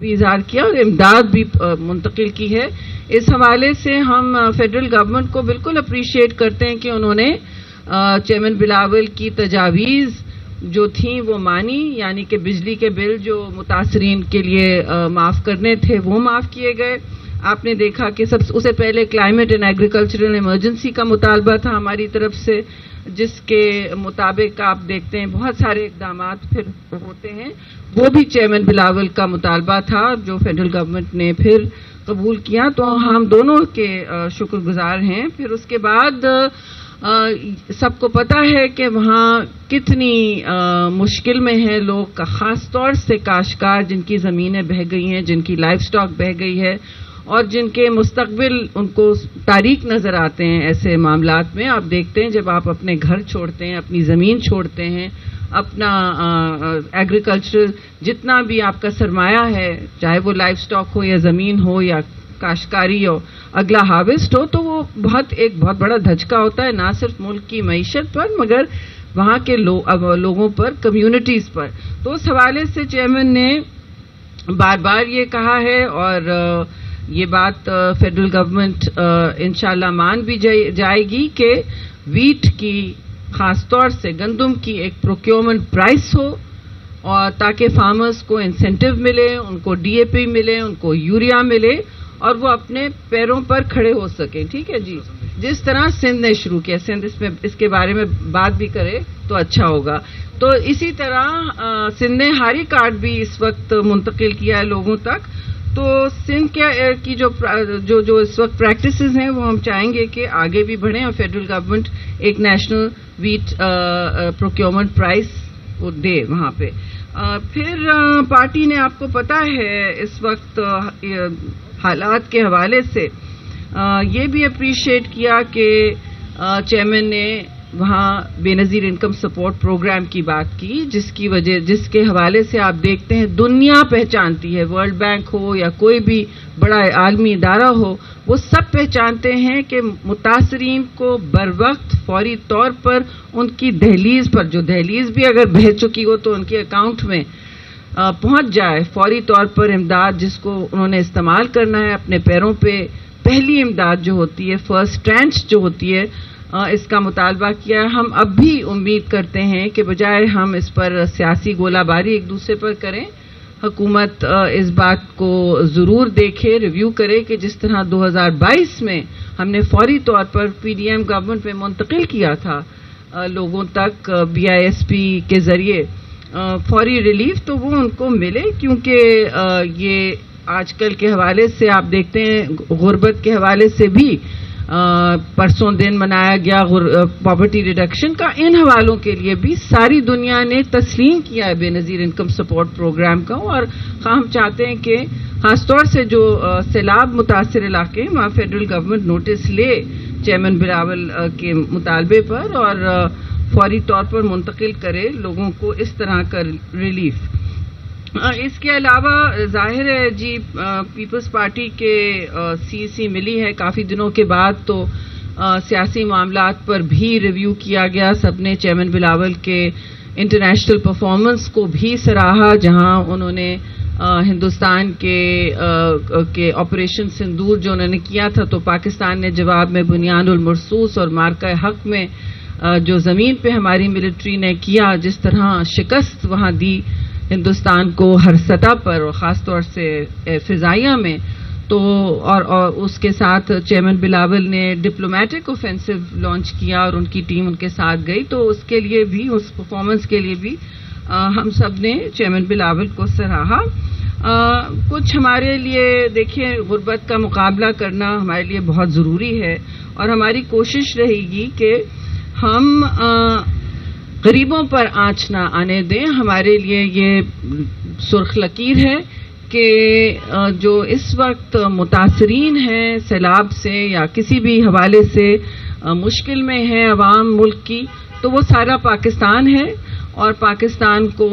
بھی اظہار کیا اور امداد بھی منتقل کی ہے. اس حوالے سے ہم فیڈرل گورنمنٹ کو بالکل اپریشیٹ کرتے ہیں کہ انہوں نے چیئرمین بلاول کی تجاویز جو تھیں وہ مانی، یعنی کہ بجلی کے بل جو متاثرین کے لیے معاف کرنے تھے وہ معاف کیے گئے. آپ نے دیکھا کہ اس سے پہلے کلائمیٹ اینڈ ایگریکلچرل ایمرجنسی کا مطالبہ تھا ہماری طرف سے، جس کے مطابق آپ دیکھتے ہیں بہت سارے اقدامات پھر ہوتے ہیں. وہ بھی چیئرمین بلاول کا مطالبہ تھا جو فیڈرل گورنمنٹ نے پھر قبول کیا، تو ہم دونوں کے شکر گزار ہیں. پھر اس کے بعد سب کو پتا ہے کہ وہاں کتنی مشکل میں ہیں لوگ، خاص طور سے کاشتکار جن کی زمینیں بہہ گئی ہیں، جن کی لائف سٹاک بہہ گئی ہے اور جن کے مستقبل ان کو تاریک نظر آتے ہیں. ایسے معاملات میں آپ دیکھتے ہیں جب آپ اپنے گھر چھوڑتے ہیں، اپنی زمین چھوڑتے ہیں، اپنا ایگریکلچر جتنا بھی آپ کا سرمایہ ہے، چاہے وہ لائف سٹاک ہو یا زمین ہو یا کاشتکاری ہو، اگلا ہارویسٹ ہو، تو وہ ایک بہت بڑا دھچکا ہوتا ہے، نہ صرف ملک کی معیشت پر مگر وہاں کے لوگوں پر، کمیونٹیز پر. تو اس حوالے سے چیئرمین نے بار بار یہ کہا ہے اور یہ بات فیڈرل گورنمنٹ انشاءاللہ مان بھی جائے گی کہ ویٹ کی، خاص طور سے گندم کی ایک پروکیورمنٹ پرائس ہو، اور تاکہ فارمرز کو انسینٹیو ملے، ان کو ڈی اے پی ملے، ان کو یوریا ملے اور وہ اپنے پیروں پر کھڑے ہو سکیں. ٹھیک ہے جی، جس طرح سندھ نے شروع کیا، سندھ اس کے بارے میں بات بھی کرے تو اچھا ہوگا. تو اسی طرح سندھ نے ہاری کارڈ بھی اس وقت منتقل کیا ہے لوگوں تک. تو سندھ کی جو اس وقت پریکٹسز ہیں وہ ہم چاہیں گے کہ آگے بھی بڑھیں اور فیڈرل گورنمنٹ ایک نیشنل ویٹ پروکیورمنٹ پرائس وہ دے وہاں پہ. پھر پارٹی نے، آپ کو پتا ہے اس وقت حالات کے حوالے سے یہ بھی اپریشیٹ کیا کہ چیئرمین نے وہاں بے نظیر انکم سپورٹ پروگرام کی بات کی، جس کے حوالے سے آپ دیکھتے ہیں دنیا پہچانتی ہے، ورلڈ بینک ہو یا کوئی بھی بڑا عالمی ادارہ ہو، وہ سب پہچانتے ہیں کہ متاثرین کو بر وقت فوری طور پر ان کی دہلیز پر، جو دہلیز بھی اگر بہہ چکی ہو تو ان کے اکاؤنٹ میں پہنچ جائے، فوری طور پر امداد جس کو انہوں نے استعمال کرنا ہے اپنے پیروں پہ. پہلی امداد جو ہوتی ہے، فرسٹ ٹرانچ جو ہوتی ہے، اس کا مطالبہ کیا ہے. ہم اب بھی امید کرتے ہیں کہ بجائے ہم اس پر سیاسی گولہ باری ایک دوسرے پر کریں، حکومت اس بات کو ضرور دیکھے، ریویو کرے کہ جس طرح 2022 میں ہم نے فوری طور پر پی ڈی ایم گورنمنٹ میں منتقل کیا تھا لوگوں تک BISP کے ذریعے فوری ریلیف، تو وہ ان کو ملے. کیونکہ یہ آج کل کے حوالے سے آپ دیکھتے ہیں غربت کے حوالے سے بھی پرسوں دن منایا گیا پاورٹی ریڈکشن کا. ان حوالوں کے لیے بھی ساری دنیا نے تسلیم کیا ہے بے نظیر انکم سپورٹ پروگرام کا. اور ہم چاہتے ہیں کہ خاص طور سے جو سیلاب متاثر علاقے ہیں وہاں فیڈرل گورنمنٹ نوٹس لے چیئرمین بلاول کے مطالبے پر اور فوری طور پر منتقل کرے لوگوں کو اس طرح کا ریلیف. اس کے علاوہ ظاہر ہے جی پیپلز پارٹی کے CEC ملی ہے کافی دنوں کے بعد، تو سیاسی معاملات پر بھی ریویو کیا گیا. سب نے چیئرمین بلاول کے انٹرنیشنل پرفارمنس کو بھی سراہا، جہاں انہوں نے ہندوستان کے آپریشن سندور جو انہوں نے کیا تھا، تو پاکستان نے جواب میں بنیان المرصوص اور مارکہ حق میں جو زمین پہ ہماری ملٹری نے کیا، جس طرح شکست وہاں دی ہندوستان کو ہر سطح پر اور خاص طور سے فضائیہ میں. تو اور اس کے ساتھ چیئرمین بلاول نے ڈپلومیٹک اوفینسو لانچ کیا اور ان کی ٹیم ان کے ساتھ گئی. تو اس کے لیے بھی، اس پرفارمنس کے لیے بھی ہم سب نے چیئرمین بلاول کو سراہا. کچھ ہمارے لیے دیکھیں غربت کا مقابلہ کرنا ہمارے لیے بہت ضروری ہے اور ہماری کوشش رہے گی کہ ہم غریبوں پر آنچ نہ آنے دیں. ہمارے لیے یہ سرخ لکیر ہے کہ جو اس وقت متاثرین ہیں سیلاب سے یا کسی بھی حوالے سے مشکل میں ہے عوام ملک کی، تو وہ سارا پاکستان ہے. اور پاکستان کو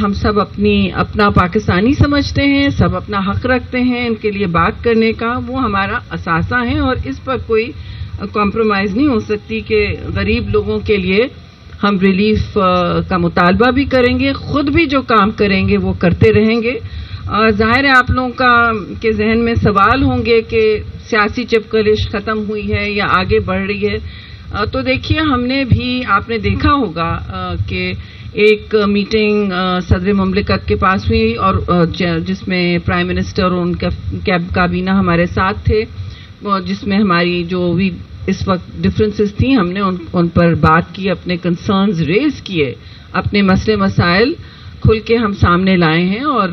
ہم سب اپنا پاکستانی سمجھتے ہیں، سب اپنا حق رکھتے ہیں ان کے لیے بات کرنے کا. وہ ہمارا اثاثہ ہے اور اس پر کوئی کمپرومائز نہیں ہو سکتی کہ غریب لوگوں کے لیے ہم ریلیف کا مطالبہ بھی کریں گے، خود بھی جو کام کریں گے وہ کرتے رہیں گے. ظاہر ہے آپ لوگوں کے ذہن میں سوال ہوں گے کہ سیاسی چپکلش ختم ہوئی ہے یا آگے بڑھ رہی ہے. تو دیکھیے ہم نے بھی آپ نے دیکھا ہوگا کہ ایک میٹنگ صدر مملکت کے پاس ہوئی اور جس میں پرائم منسٹر اور ان کا کابینہ ہمارے ساتھ تھے, جس میں ہماری جو بھی اس وقت ڈفرینسز تھیں ہم نے ان پر بات کی, اپنے کنسرنز ریز کیے, اپنے مسئلے مسائل کھل کے ہم سامنے لائے ہیں. اور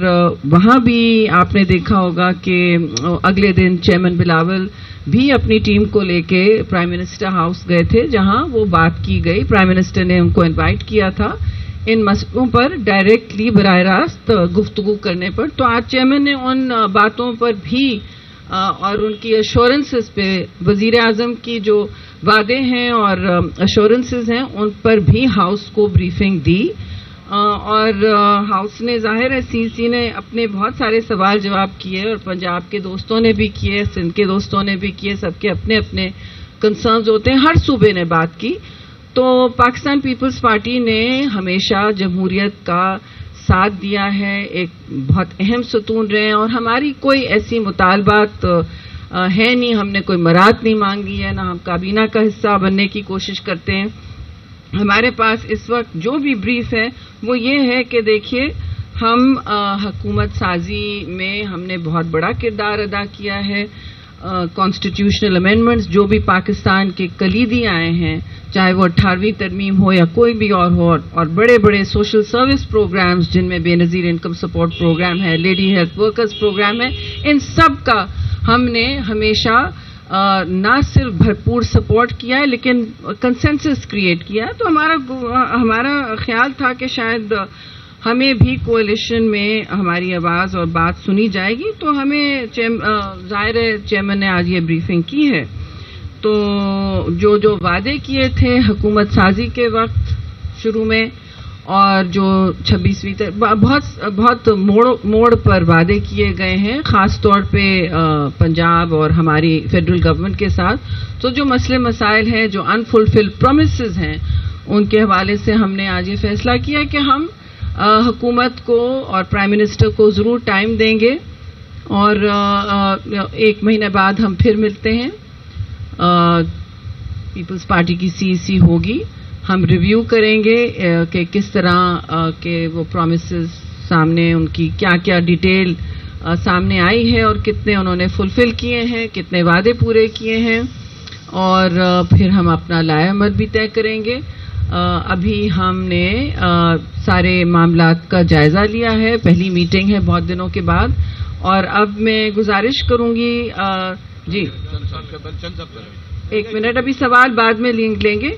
وہاں بھی آپ نے دیکھا ہوگا کہ اگلے دن چیئرمین بلاول بھی اپنی ٹیم کو لے کے پرائم منسٹر ہاؤس گئے تھے, جہاں وہ بات کی گئی. پرائم منسٹر نے ان کو انوائٹ کیا تھا ان مسئلوں پر ڈائریکٹلی براہ راست گفتگو کرنے پر. تو آج چیئرمین نے ان باتوں پر بھی اور ان کی ایشورنسز پہ, وزیر اعظم کی جو وعدے ہیں اور ایشورنسز ہیں ان پر بھی ہاؤس کو بریفنگ دی. اور ہاؤس نے ظاہر ہے سی نے اپنے بہت سارے سوال جواب کیے اور پنجاب کے دوستوں نے بھی کیے, سندھ کے دوستوں نے بھی کیے, سب کے اپنے اپنے کنسرنز ہوتے ہیں, ہر صوبے نے بات کی. تو پاکستان پیپلز پارٹی نے ہمیشہ جمہوریت کا ساتھ دیا ہے, ایک بہت اہم ستون رہے ہیں, اور ہماری کوئی ایسی مطالبات ہے نہیں, ہم نے کوئی مراد نہیں مانگی ہے, نہ ہم کابینہ کا حصہ بننے کی کوشش کرتے ہیں. ہمارے پاس اس وقت جو بھی بریف ہے وہ یہ ہے کہ دیکھیے ہم حکومت سازی میں ہم نے بہت بڑا کردار ادا کیا ہے. کانسٹیٹیوشنل امینڈمنٹس جو بھی پاکستان کے کلیدی آئے ہیں, چاہے وہ 18ویں ترمیم ہو یا کوئی بھی اور ہو, اور بڑے بڑے سوشل سروس پروگرامز جن میں بے نظیر انکم سپورٹ پروگرام ہے, لیڈی ہیلتھ ورکرز پروگرام ہے, ان سب کا ہم نے ہمیشہ نہ صرف بھرپور سپورٹ کیا ہے لیکن کنسنسس کریٹ کیا. تو ہمارا خیال تھا کہ شاید ہمیں بھی کوalition میں ہماری آواز اور بات سنی جائے گی. تو ہمیں ظاہر ہے چیئرمین نے آج یہ بریفنگ کی ہے. تو جو وعدے کیے تھے حکومت سازی کے وقت شروع میں, اور جو 26ویں تک بہت موڑ پر وعدے کیے گئے ہیں, خاص طور پہ پنجاب اور ہماری فیڈرل گورنمنٹ کے ساتھ. تو جو مسئلے مسائل ہیں, جو انفلفل پرومسز ہیں, ان کے حوالے سے ہم نے آج یہ فیصلہ کیا کہ ہم حکومت کو اور پرائم منسٹر کو ضرور ٹائم دیں گے, اور 1 مہینے بعد ہم پھر ملتے ہیں. پیپلز پارٹی کی CEC ہوگی, ہم ریویو کریں گے کہ کس طرح کے وہ پرومسز سامنے, ان کی کیا کیا ڈیٹیل سامنے آئی ہے اور کتنے انہوں نے فلفل کیے ہیں, کتنے وعدے پورے کیے ہیں, اور پھر ہم اپنا لائحہ عمل بھی طے کریں گے. ابھی ہم نے سارے معاملات کا جائزہ لیا ہے, پہلی میٹنگ ہے بہت دنوں کے بعد, اور اب میں گزارش کروں گی. جی 1 منٹ, ابھی سوال بعد میں لیں گے.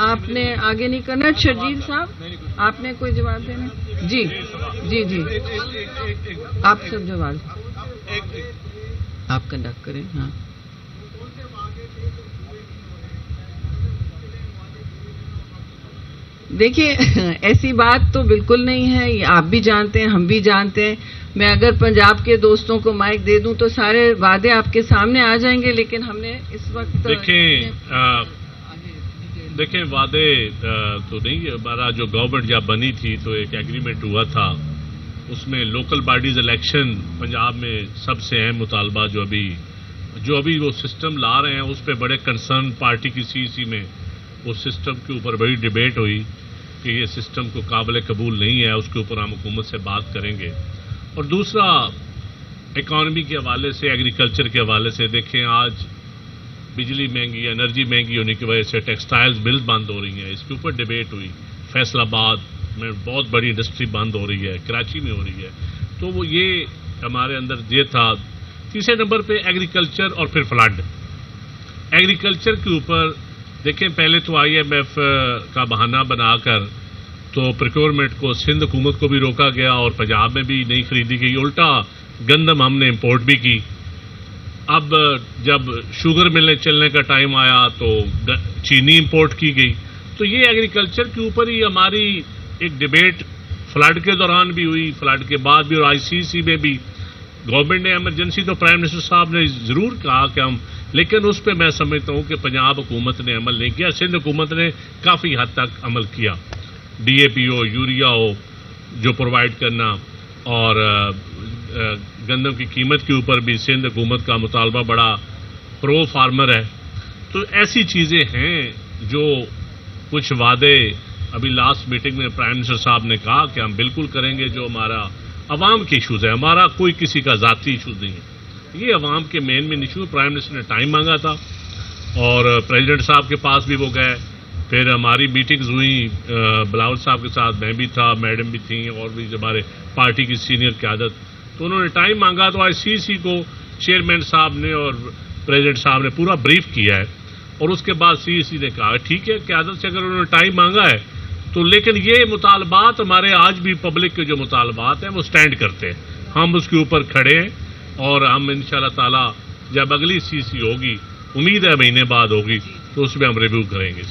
آپ نے آگے نہیں کرنا. شرجیل صاحب آپ نے کوئی جواب دینا؟ جی جی جی آپ سب جواب آپ کنڈکٹ کریں. ہاں دیکھیے ایسی بات تو بالکل نہیں ہے, یہ آپ بھی جانتے ہیں, ہم بھی جانتے ہیں. میں اگر پنجاب کے دوستوں کو مائک دے دوں تو سارے وعدے آپ کے سامنے آ جائیں گے, لیکن ہم نے اس وقت دیکھیں وعدے تو نہیں. ہمارا جو گورنمنٹ جب بنی تھی تو ایک ایگریمنٹ ہوا تھا, اس میں لوکل باڈیز الیکشن پنجاب میں سب سے اہم مطالبہ جو ابھی وہ سسٹم لا رہے ہیں اس پہ بڑے کنسرن پارٹی کی CEC میں اس سسٹم کے اوپر بڑی ڈیبیٹ ہوئی کہ یہ سسٹم کو قابل قبول نہیں ہے, اس کے اوپر ہم حکومت سے بات کریں گے. اور دوسرا اکانومی کے حوالے سے, ایگریکلچر کے حوالے سے دیکھیں آج بجلی مہنگی, انرجی مہنگی ہونے کی وجہ سے ٹیکسٹائلز ملز بند ہو رہی ہیں, اس کے اوپر ڈیبیٹ ہوئی. فیصل آباد میں بہت بڑی انڈسٹری بند ہو رہی ہے, کراچی میں ہو رہی ہے. تو وہ یہ ہمارے اندر یہ تھا. تیسرے نمبر پہ ایگریکلچر اور پھر فلڈ. ایگریکلچر کے اوپر دیکھیں پہلے تو IMF کا بہانہ بنا کر تو پروکیورمنٹ کو سندھ حکومت کو بھی روکا گیا اور پنجاب میں بھی نہیں خریدی گئی, الٹا گندم ہم نے امپورٹ بھی کی. اب جب شوگر ملنے چلنے کا ٹائم آیا تو چینی امپورٹ کی گئی. تو یہ ایگریکلچر کے اوپر ہی ہماری ایک ڈیبیٹ فلڈ کے دوران بھی ہوئی, فلڈ کے بعد بھی, اور ICC میں بھی. گورنمنٹ نے ایمرجنسی تو پرائم منسٹر صاحب نے ضرور کہا کہ ہم, لیکن اس پہ میں سمجھتا ہوں کہ پنجاب حکومت نے عمل نہیں کیا. سندھ حکومت نے کافی حد تک عمل کیا. DAP ہو, یوریا ہو, جو پرووائڈ کرنا، اور گندم کی قیمت کے اوپر بھی سندھ حکومت کا مطالبہ بڑا پرو فارمر ہے. تو ایسی چیزیں ہیں جو کچھ وعدے ابھی لاسٹ میٹنگ میں پرائم منسٹر صاحب نے کہا کہ ہم بالکل کریں گے. جو ہمارا عوام کے ایشوز ہے، ہمارا کوئی کسی کا ذاتی ایشوز نہیں ہے، یہ عوام کے مین ایشو. پرائم منسٹر نے ٹائم مانگا تھا اور پریزیڈنٹ صاحب کے پاس بھی وہ گئے. پھر ہماری میٹنگز ہوئی بلاول صاحب کے ساتھ، میں بھی تھا، میڈم بھی تھیں، اور بھی ہمارے پارٹی کی سینئر قیادت. تو انہوں نے ٹائم مانگا تو آج سی کو چیئرمین صاحب نے اور پریزیڈنٹ صاحب نے پورا بریف کیا ہے، اور اس کے بعد سی نے کہا ٹھیک ہے قیادت سے اگر انہوں نے ٹائم مانگا ہے تو، لیکن یہ مطالبات ہمارے آج بھی پبلک کے جو مطالبات ہیں وہ سٹینڈ کرتے ہیں. ہم اس کے اوپر کھڑے ہیں، اور ہم انشاءاللہ تعالی جب اگلی سی ہوگی، امید ہے مہینے بعد ہوگی، تو اس میں ہم ریویو کریں گے.